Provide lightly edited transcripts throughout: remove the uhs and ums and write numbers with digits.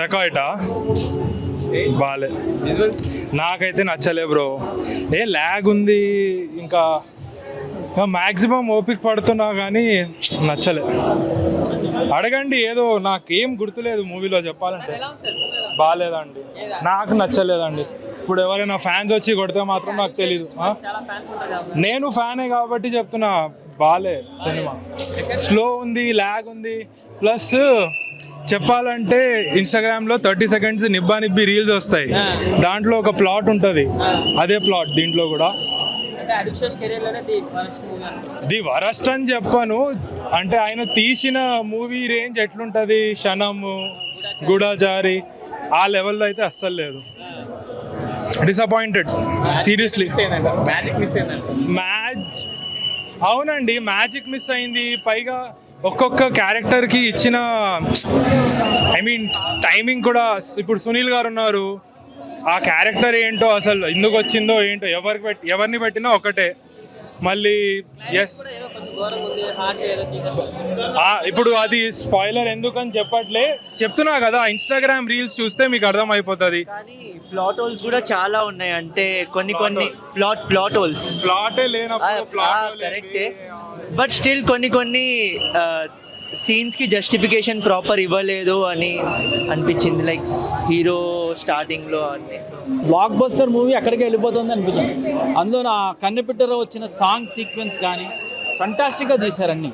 డకాయిటా బాలే, నాకైతే నచ్చలే బ్రో. ల్యాగ్ ఉంది, ఇంకా మ్యాక్సిమం ఓపిక పడుతున్నా కానీ నచ్చలే. అడగండి, ఏదో నాకేం గుర్తులేదు మూవీలో చెప్పాలంటే. బాగాలేదండి, నాకు నచ్చలేదండి. ఇప్పుడు ఎవరైనా ఫ్యాన్స్ వచ్చి కొడితే మాత్రం నాకు తెలీదు. నేను ఫ్యానే కాబట్టి చెప్తున్నా, బాలే సినిమా. స్లో ఉంది, ల్యాగ్ ఉంది. ప్లస్ చెప్పాలంటే ఇన్స్టాగ్రామ్లో 30 seconds నిబ్బా నిబ్బి రీల్స్ వస్తాయి, దాంట్లో ఒక ప్లాట్ ఉంటుంది, అదే ప్లాట్ దీంట్లో కూడా. ది వరస్ట్ అని చెప్పను, అంటే ఆయన తీసిన మూవీ రేంజ్ ఎట్లుంటుంది, క్షణము, గూఢచారి, ఆ లెవెల్లో అయితే అస్సలు లేదు. Disappointed seriously. మ్యాచ్ అవునండి, మ్యాజిక్ మిస్ అయింది. పైగా ఒక్కొక్క క్యారెక్టర్కి ఇచ్చిన టైమింగ్ కూడా. ఇప్పుడు సునీల్ గారు ఉన్నారు, ఆ క్యారెక్టర్ ఏంటో అసలు ఎందుకు వచ్చిందో ఏంటో, ఎవరిని పెట్టినా ఒకటే. మళ్ళీ ఎస్, ఇప్పుడు అది స్పాయిలర్ ఎందుకని చెప్తున్నా కదా, ఇన్స్టాగ్రామ్ రీల్స్ చూస్తే మీకు అర్థం అయిపోతుంది. ప్లాట్ హోల్స్ కూడా చాలా ఉన్నాయి, అంటే కొన్ని ప్లాట్ హోల్స్. ప్లాటే లేనప్పుడు కరెక్టే, బట్ స్టిల్ కొన్ని సీన్స్ కి జస్టిఫికేషన్ ప్రాపర్ ఇవ్వలేదు అని అనిపించింది. లైక్ హీరో స్టార్టింగ్ లో అన్ని బ్లాక్ బస్టర్ మూవీ అక్కడికి వెళ్ళిపోతుంది అనిపించింది. అందులో నా కన్నెపిట్టలో వచ్చిన సాంగ్ సీక్వెన్స్ కానీ ఫంటాస్టిక్గా తీశారన్ని.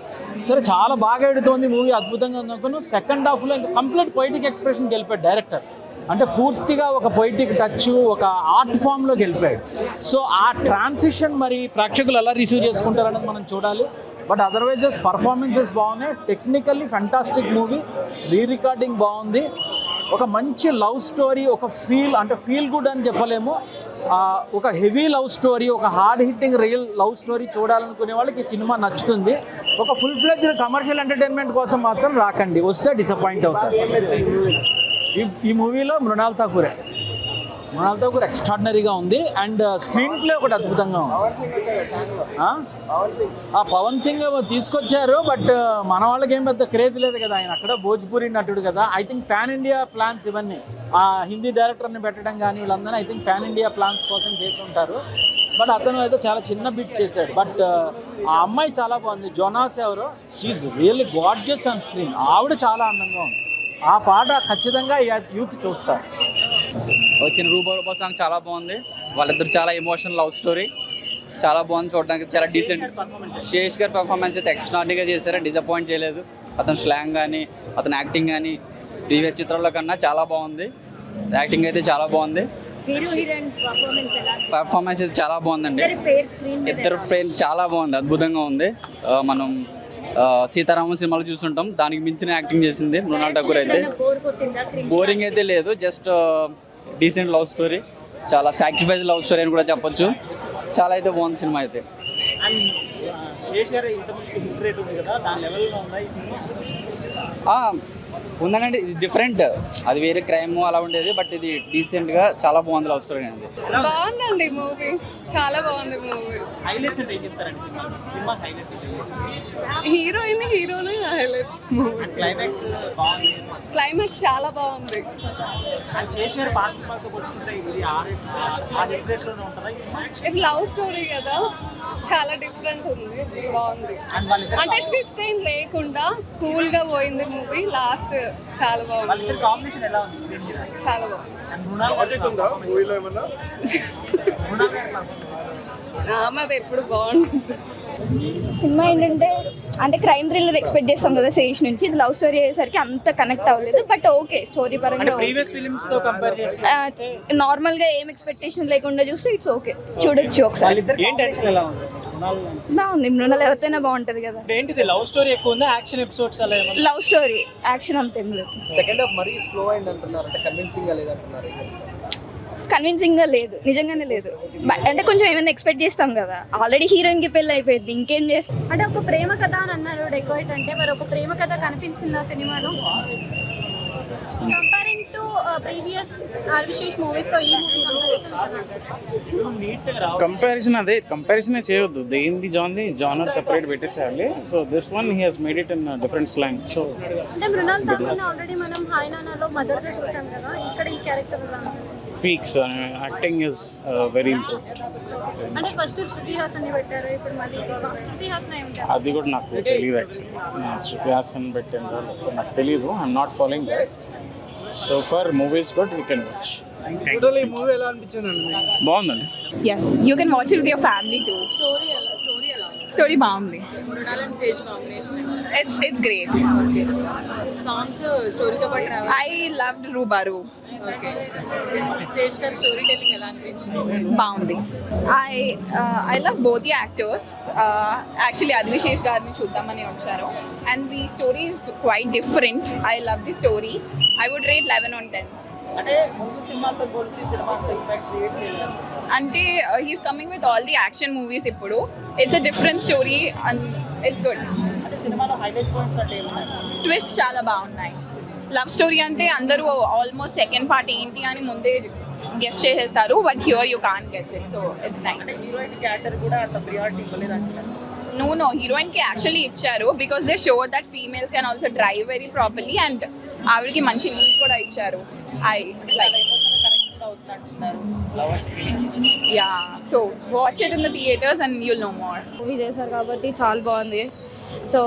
సరే, చాలా బాగా ఎడుతోంది మూవీ, అద్భుతంగా ఉంది అనుకున్నాను. సెకండ్ హాఫ్లో ఇంకా కంప్లీట్ పొయిటిక్ ఎక్స్ప్రెషన్కి వెళ్ళిపోయాడు డైరెక్టర్. అంటే పూర్తిగా ఒక పొయిటిక్ టచ్, ఒక ఆర్ట్ ఫామ్లోకి వెళ్ళిపోయాడు. సో ఆ ట్రాన్సిషన్ మరి ప్రేక్షకులు ఎలా రిసీవ్ చేసుకుంటారనేది మనం చూడాలి. బట్ అదర్వైజెస్ పర్ఫార్మెన్సెస్ బాగున్నాయి, టెక్నికల్లీ ఫంటాస్టిక్ మూవీ, రికార్డింగ్ బాగుంది. ఒక మంచి లవ్ స్టోరీ, ఒక ఫీల్ గుడ్ అని చెప్పలేము, ఒక హెవీ లవ్ స్టోరీ, ఒక hard hitting real love story చూడాలనుకునే వాళ్ళకి ఈ సినిమా నచ్చుతుంది. ఒక ఫుల్ ఫ్లెడ్జ్డ్ కమర్షియల్ ఎంటర్టైన్మెంట్ కోసం మాత్రం రాకండి, వస్తే డిసప్పాయింట్ అవుతారు. ఈ మూవీలో మృణాల్ ఠాకూర్ ఎక్స్ట్రాడినరీగా ఉంది, అండ్ స్క్రీన్ ప్లే ఒకటి అద్భుతంగా ఉంది. పవన్ సింగ్ తీసుకొచ్చారు, బట్ మన వాళ్ళకి ఏం పెద్ద క్రేజ్ లేదు కదా, ఆయన అక్కడ భోజ్పూరి నటుడు కదా. I think pan India plans ఇవన్నీ, ఆ హిందీ డైరెక్టర్ని పెట్టడం కానీ వీళ్ళందరూ I think pan India plans కోసం చేసి ఉంటారు. బట్ అతను అయితే చాలా చిన్న బిట్ చేశాడు. బట్ ఆ అమ్మాయి చాలా బాగుంది, జోనాస్ ఎవరో, she's really gorgeous on screen. ఆవిడ చాలా అందంగా ఉంది. ఆ పాట ఖచ్చితంగా యూత్ చూస్తారు. వచ్చిన రూపా సాంగ్ చాలా బాగుంది, వాళ్ళిద్దరు చాలా ఎమోషనల్ లవ్ స్టోరీ, చాలా బాగుంది చూడడానికి, చాలా డీసెంట్. శేష్ గారి పర్ఫార్మెన్స్ అయితే ఎక్స్ట్రాడినరీగా చేశారు, డిసప్పాయింట్ చేయలేదు. అతని స్లాంగ్ కానీ అతని యాక్టింగ్ కానీ ప్రీవియస్ చిత్రాల్లో కన్నా చాలా బాగుంది. యాక్టింగ్ అయితే చాలా బాగుంది, పర్ఫార్మెన్స్ అయితే చాలా బాగుందండి. ఇద్దరు ఫ్రెండ్ చాలా బాగుంది, అద్భుతంగా ఉంది. మనం సీతారామ సినిమాలు చూస్తుంటాం, దానికి మించిన యాక్టింగ్ చేసింది మృణాల్ ఠాకూర్. అయితే బోరింగ్ అయితే లేదు, జస్ట్ డీసెంట్ లవ్ స్టోరీ, చాలా సాక్రిఫైస్ లవ్ స్టోరీ అని కూడా చెప్పొచ్చు. చాలా అయితే బాగుంది సినిమా అయితే. ఉందనండి, ఇది డిఫరెంట్, అది వేరే క్రైమ్ అలా ఉండేది, బట్ ఇది డీసెంట్గా చాలా బాగుంది లవ్ స్టోరీ అనేది. బాగుందండి మూవీ, చాలా బాగుంది మూవీ. హైలైట్స్ అంటే ఏం చెప్తారండి సినిమా హైలైట్స్? హీరోయిన్ హీరోనే హైలైట్స్. క్లైమాక్స్ బాగుంది, క్లైమాక్స్ చాలా బాగుంది. అండ్ శేష్ గారి పాత సినిమాతో పోల్చుకుంటే ఇది ఆ రేట్ లోనే ఉంటుందా ఈ సినిమా? ఇది లవ్ స్టోరీ కదా, చాలా డిఫరెంట్ ఉంది, బాగుంది. అంటే ట్విస్ట్ ఏం లేకుండా కూల్ గా పోయింది మూవీ, లాస్ట్ చాలా బాగుంది. కాంబినేషన్ ఎలా ఉంది స్క్రీన్ మీద? చాలా బాగుంది. ఆమెది ఎప్పుడు బాగుంటుంది. సినిమా ఏంటంటే అంటే క్రైమ్ థ్రిల్లర్ ఎక్స్పెక్ట్ చేస్తాం కదా శేష్ నుంచి, ఇది లవ్ స్టోరీ అయ్యేసరికి అంత కనెక్ట్ అవ్వలేదు. బట్ ఓకే, స్టోరీ పరంగా నార్మల్ గా ఏం ఎక్స్పెక్టేషన్ లేకుండా చూస్తే ఇట్స్ ఓకే, చూడొచ్చు ఒకసారి. బాగుంది, మృణాల్ ఎవరితోనే బాగుంటది కదా. ఏంటిది లవ్ స్టోరీ ఎక్కువ ఉందా, యాక్షన్ ఎపిసోడ్స్ అలా ఏమన్నా? లవ్ స్టోరీ, యాక్షన్ అంతేం లేదు. సెకండ్ హాఫ్ మరీ స్లో అయింది అంటున్నారు, అంటే కన్విన్సింగ్ గా లేదంటున్నారు. కన్విన్సింగ్ గా లేదు, నిజంగానే లేదు. అంటే కొంచెం ఏమైనా ఎక్స్పెక్ట్ చేస్తాం కదా, ఆల్రెడీ హీరోయిన్ కి పెళ్ళి అయిపోయింది, ఇంకేం చేస్తాం. అంటే ఒక ప్రేమ కథ అని అన్నారు డెకోయిట్ అంటే, మరి ఒక ప్రేమ కథ కనిపించింది ఆ సినిమాలో కంపేరింగ్ టు ప్రీవియస్ అర్విశేష్ మూవీస్ తో ఈ మూవీ కంపారిజన్ అదే కంపారిజనే చేయొద్దు దేనిది జానర్ సెపరేట్ పెట్టేసేయాలి. So this one he has made it in different slang. So అంటే మృణాల్ ఠాకూర్ ఆల్రెడీ మనం హాయ్ నానాలో మదర్ గా చూసాం కదా, ఇక్కడ ఈ క్యారెక్టర్ ఎలా అనిపిస్తుంది? Peaks acting is very improved. అంటే ఫస్ట్ శృతి హాసన్ ని పెట్టారు, ఇప్పుడు మళ్ళీ శృతి హాసన్ అయి ఉంటారు. అది కూడా నాకు తెలియదు యాక్చువల్లీ. శృతి హాసన్ పెట్టిందో నాకు తెలియదు. I'm not following that. So for movies good we can watch. Movie ఎలా అనిపించింది? బాగుందండి. Yes, you can watch it with your family too. Story బాగుంది. It's great. సాంగ్స్ స్టోరీతో పాటు travel. I loved Rubaru. Sesh గారి స్టోరీ టెల్లింగ్ ఎలా అనిపించింది? బాగుంది. I love both the actors. Actually అదివిశేష్ గారిని చూద్దామని వచ్చారు. And the story is quite different. I love the story. I would rate 11 on 10. అంటే ముందు సినిమాతో పోలిస్తే సినిమా అంత ఇంపాక్ట్ క్రియేట్ చేయలేదు. అంటే he's coming with all the action movies ఇప్పుడు. It's a different story and it's good. అంటే సినిమాలో హైలైట్ పాయింట్స్ అంటే ఏమున్నాయి? ట్విస్ట్ చాలా బాగున్నాయి. లవ్ స్టోరీ అంటే అందరూ ఆల్మోస్ట్ సెకండ్ పార్ట్ ఏంటి అని ముందే గెస్ చేసేస్తారు, but here you can guess it. So it's nice. అంటే హీరోయిన్ క్యారెక్టర్ కూడా అంత ప్రియారిటీ ఇవ్వలేదు అంటున్నారు. No, హీరోయిన్ కి యాక్చువల్లీ ఇచ్చారు because they show that females can also drive very properly and ఆవిడకి మంచి లీడ్ కూడా ఇచ్చారు. ఐ లైక్ ఎమోషనల్ కనెక్ట్ కూడా అవుతుంది అంటున్నారు లవర్స్ కి. Yeah, so watch it in the theatres and you'll know more. Movie చేశారు కాబట్టి చాలా బాగుంది. సో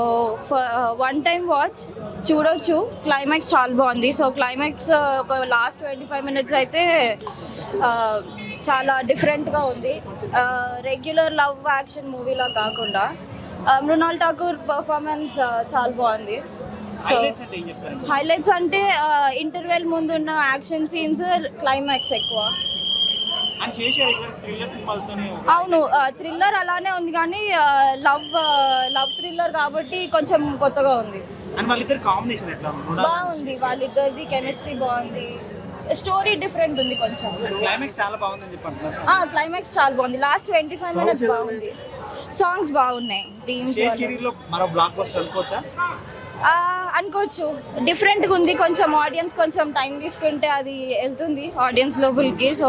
వన్ టైం వాచ్ చూడొచ్చు. క్లైమాక్స్ చాలా బాగుంది. సో క్లైమాక్స్ ఒక లాస్ట్ 25 minutes అయితే చాలా డిఫరెంట్గా ఉంది. రెగ్యులర్ లవ్ యాక్షన్ మూవీలా కాకుండా మృణాల్ ఠాకూర్ పర్ఫార్మెన్స్ చాలా బాగుంది. సో హైలైట్స్ అంటే ఇంటర్వెల్ ముందు ఉన్న యాక్షన్ సీన్స్, క్లైమాక్స్ ఎక్కువ. అవును, థ్రిల్లర్ అలానే ఉంది కానీ లవ్ థ్రిల్లర్ కాబట్టి కొంచెం కొత్తగా ఉంది. బాగుంది, వాళ్ళిద్దరిది కెమిస్ట్రీ బాగుంది. స్టోరీ డిఫరెంట్ ఉంది కొంచెం. క్లైమాక్స్ చాలా బాగుంది. లాస్ట్ 25 minutes బాగుంది. సాంగ్స్ బాగున్నాయి. అనుకోవచ్చు. డిఫరెంట్గా ఉంది కొంచెం. ఆడియన్స్ కొంచెం టైం తీసుకుంటే అది వెళ్తుంది ఆడియన్స్ లోపలికి. సో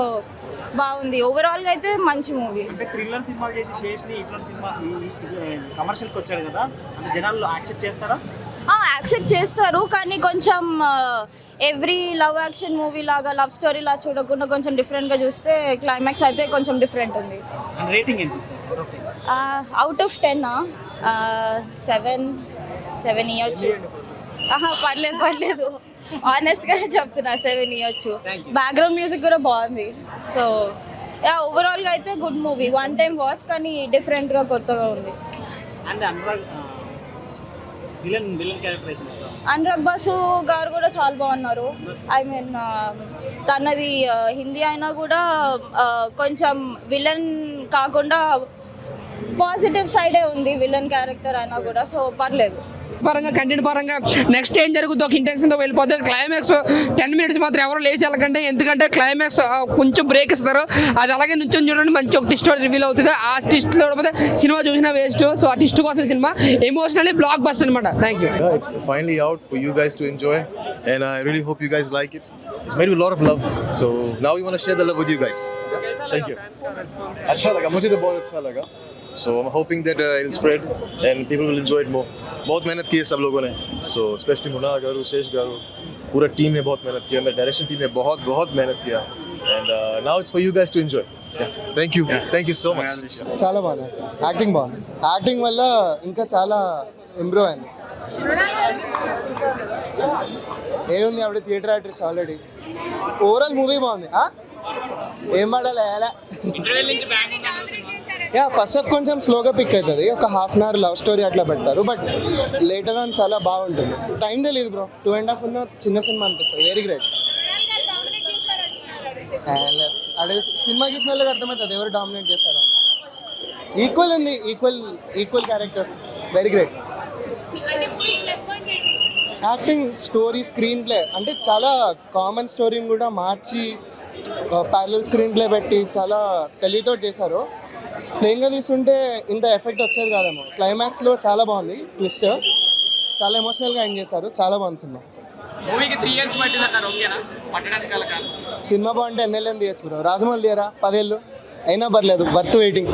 బాగుంది. ఓవరాల్గా అయితే మంచి మూవీ. అంటే థ్రిల్లర్ సినిమా చేసి శేష్ని ఇట్లాంటి సినిమా కమర్షియల్కి వచ్చాడు కదా, అంటే జనాలు యాక్సెప్ట్ చేస్తారా? యాక్సెప్ట్ చేస్తారు కానీ కొంచెం ఎవ్రీ లవ్ యాక్షన్ మూవీ లాగా లవ్ స్టోరీ లాగా చూడకుండా కొంచెం డిఫరెంట్గా చూస్తే క్లైమాక్స్ అయితే కొంచెం డిఫరెంట్ ఉంది. రేటింగ్ ఎంత? అవుట్ ఆఫ్ 10 7 ఇవ్వచ్చు. పర్లేదు ఆనెస్ట్గానే చెప్తున్నా, 7 ఇవ్వచ్చు. బ్యాక్గ్రౌండ్ మ్యూజిక్ కూడా బాగుంది. సో ఓవరాల్గా అయితే good movie. One time watch కానీ డిఫరెంట్గా కొత్తగా ఉంది. అనురాగ్ బాసు గారు కూడా చాలా బాగున్నారు. ఐ మీన్ తనది హిందీ అయినా కూడా కొంచెం విలన్ కాకుండా పాజిటివ్ సైడే ఉంది విలన్ క్యారెక్టర్ అయినా కూడా. సో పర్లేదు. పరంగా కంటెంట్ పరంగా నెక్స్ట్ ఏం జరుగుతుందో ఒక ఇంటెన్షన్తో వెళ్ళిపోతే క్లైమాక్స్ 10 minutes మాత్రం ఎవరు లేచి వెళ్ళకండి, ఎందుకంటే క్లైమాక్స్ కొంచెం బ్రేక్ ఇస్తారు. అది అలాగే నుంచి చూడండి, మంచి ఒక ట్విస్ట్ రివీల్ అవుతుంది. ఆ ట్విస్ట్ లేకపోతే సినిమా చూసినా వేస్ట్. సో ఆ ట్విస్ట్ కోసం సినిమా ఎమోషనల్లీ బ్లాక్ బస్టర్ అనమాట. Thank you. It's finally out for you guys to enjoy and I really hope you guys like it. It's made with a lot of love, so now we want to share the love with you guys. Thank you. अच्छा लगा, मुझे तो बहुत अच्छा लगा. So I'm hoping that it'll spread and people will enjoy it more. बहुत मेहनत की है सब लोगों ने, so especially मुनाल गारू, शेष गारू, पूरा टीम ने बहुत मेहनत किया. मेरे डायरेक्शन टीम ने बहुत मेहनत किया and now it's for you guys to enjoy. Yeah, thank you so much. చాలా బాగుంది. యాక్టింగ్ బాగుంది. యాక్టింగ్ వల్ల ఇంకా చాలా ఇంప్రూవ్ అయింది. ఏముంది ఆవిడ theatre actress already. Overall movie బాగుంది. ఏం పడాలి ఫస్ట్ హాఫ్ కొంచెం స్లోగా పిక్ అవుతుంది. ఒక half an hour love story అట్లా పెడతారు, బట్ లేటర్ ఆన్ చాలా బాగుంటుంది. టైం తెలియదు బ్రో. 2.5 ఉన్న చిన్న సినిమా అనిపిస్తుంది. Very great. అదే సినిమా చూసిన వాళ్ళకి అర్థమవుతుంది ఎవరు డామినేట్ చేశారు. ఈక్వల్ ఉంది, equal characters. Very great. Acting, story, screen play అంటే చాలా కామన్ స్టోరీని కూడా మార్చి ప్యారలల్ స్క్రీన్ ప్లే పెట్టి చాలా తెలివితో చేశారు. ప్లేయింగ్గా తీసుకుంటే ఇంత ఎఫెక్ట్ వచ్చేది కాదేమో. క్లైమాక్స్లో చాలా బాగుంది ట్విస్ట్. చాలా ఎమోషనల్గా ఎండ్ చేశారు. చాలా బాగుంది సినిమా. మూవీకి 3 years పట్టిందన్నారు, ఓకేనా? పట్టడానికి గల కారణం? సినిమా బాగుంటే ఎన్నెళ్ళని తీయచ్చు బ్రో. రాజమౌళి తీయరా 10 ఏళ్ళు అయినా పర్లేదు, వర్త్ వెయిటింగ్.